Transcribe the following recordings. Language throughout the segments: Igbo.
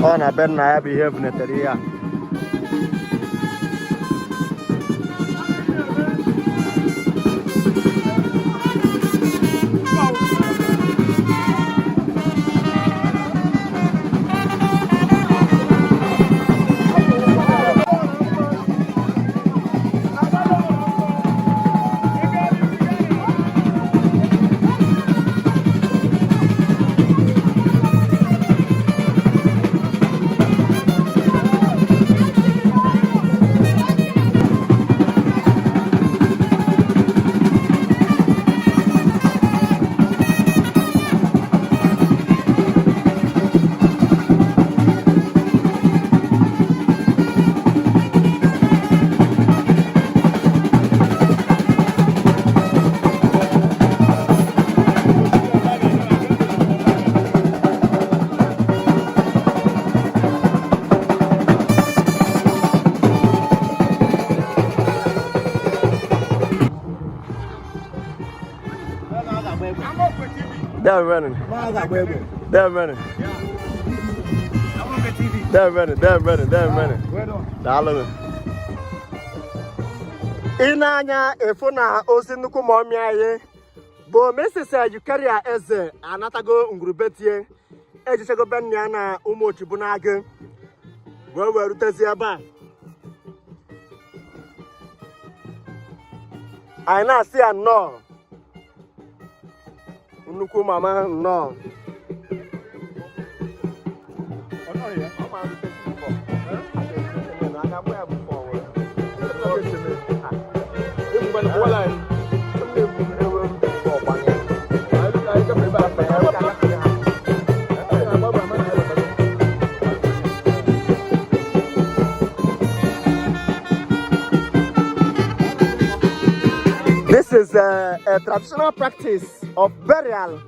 On a bed, I behave in area. They're running. They're running. They're running. They're running. They're running. Darling. Inanya efuna osinuku momiaye. Bo Mrs. Eucheria eze anatago ngrubetie. Ejichego benya umochi bunage. Wewe rutezi aba. Aina si anọ. Nnukwu mama no. This is a traditional practice of burial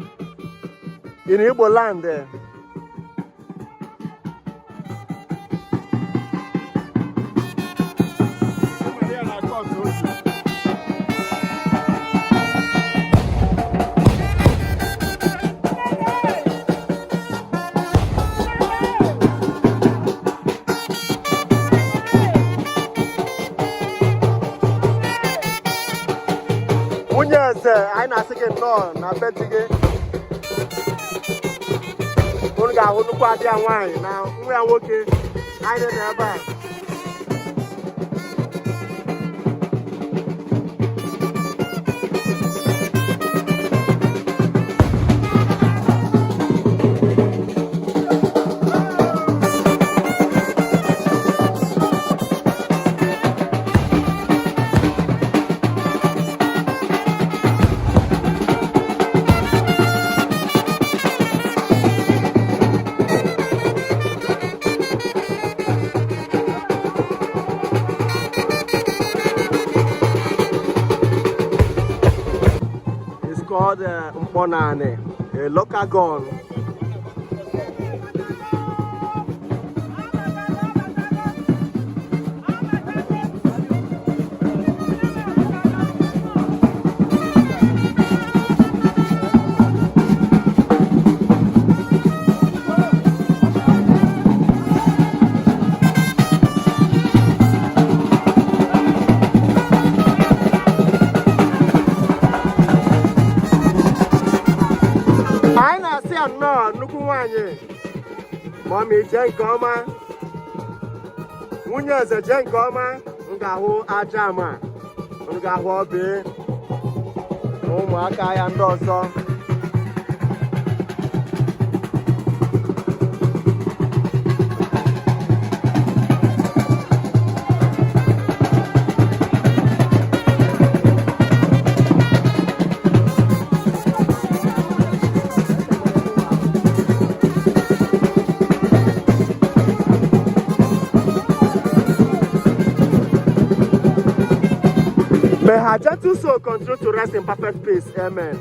in Igbo land. I na sige no na betige unu ga hunu kwa dia nwanyị na nwa nwoke anyị na ebe a called Mponane, a local gun. No, Nukuanye. Mommy, Jen Goma. Munya is a Jen Goma. Ungaho Ajama. Ungaho Be. Oh, Makai and also. May her gentle soul continue to rest in perfect peace. Amen.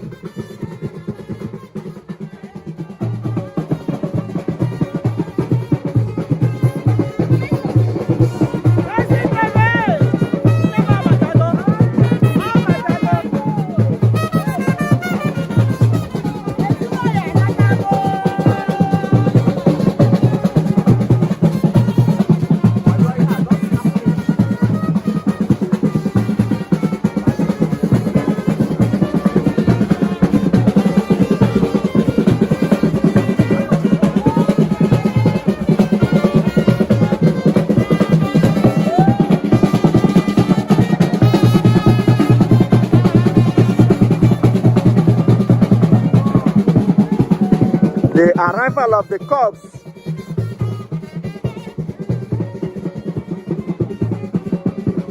The arrival of the corpse.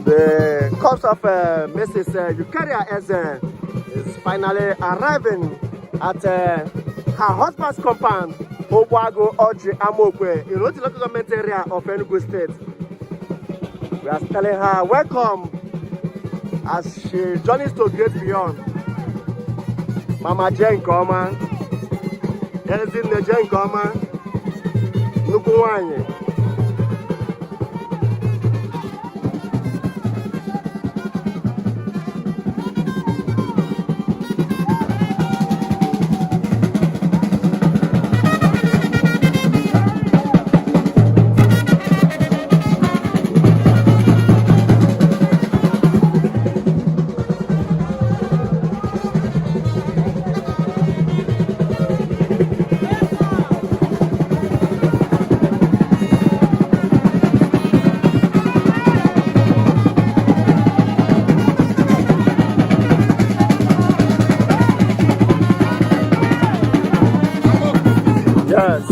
The corpse of Mrs. Eucheria is finally arriving at her husband's compound, Ogbuagu, Orji, Amokwe, in the local government area of Enugu State. We are telling her welcome as she journeys to Great Beyond. Mama Jane Koma, Elzin Jane Koma, Nukuwanye. Yes.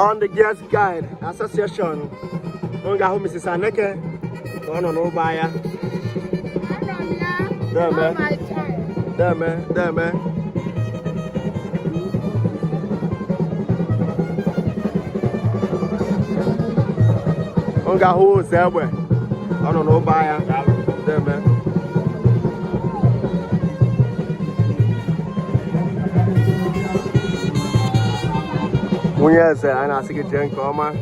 On the Guest Guide Association, Ongahu Mrs. Aneke, one on Obaya. Deme. Ongahu Zewe, one on Obaya. Deme. Yes, and I see a drink, Oma.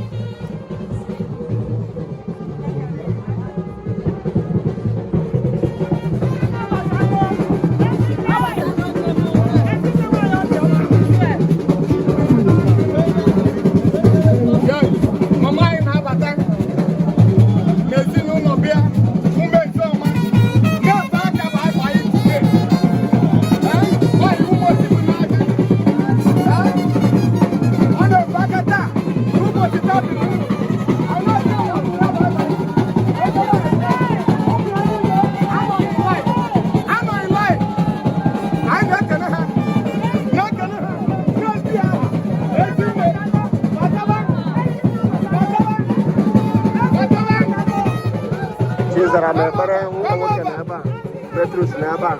Petrus Naba.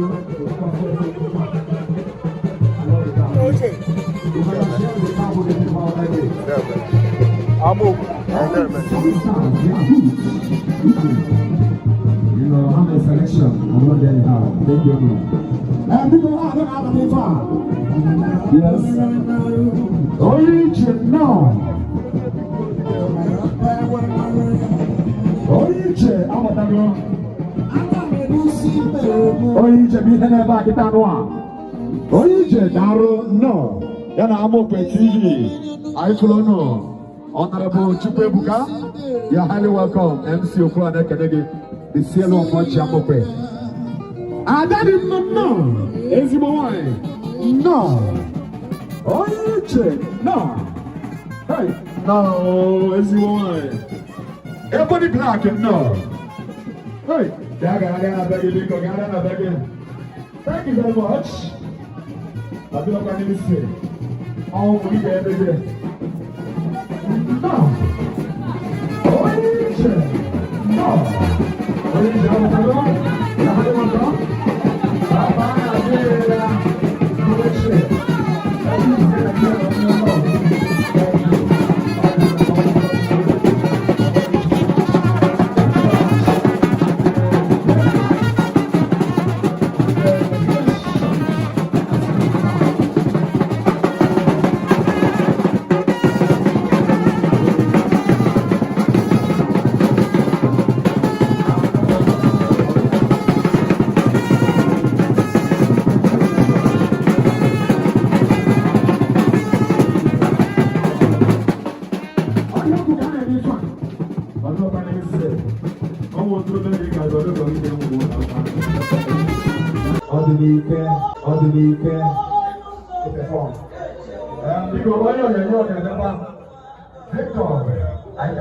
You know, I'm a selection. I'm not there now. Thank you. And people are going to have a far. Yes. Orji now. Orji, I'm a tango. Orji, be here back at Anwa. Orji, Daro, no. Yana Amokwe TV. I follow no. Honorable Chupebuka, you're highly welcome. MC Okura Nekedege, the seal of Orji Amokwe. I didn't know. Is he boy? No. Orji, no. Hey, no, is he boy? Everybody black, no. Hey, thank you very much. I feel like I need to say, all we get every day. No. Orji, no. Orji, Victor, I can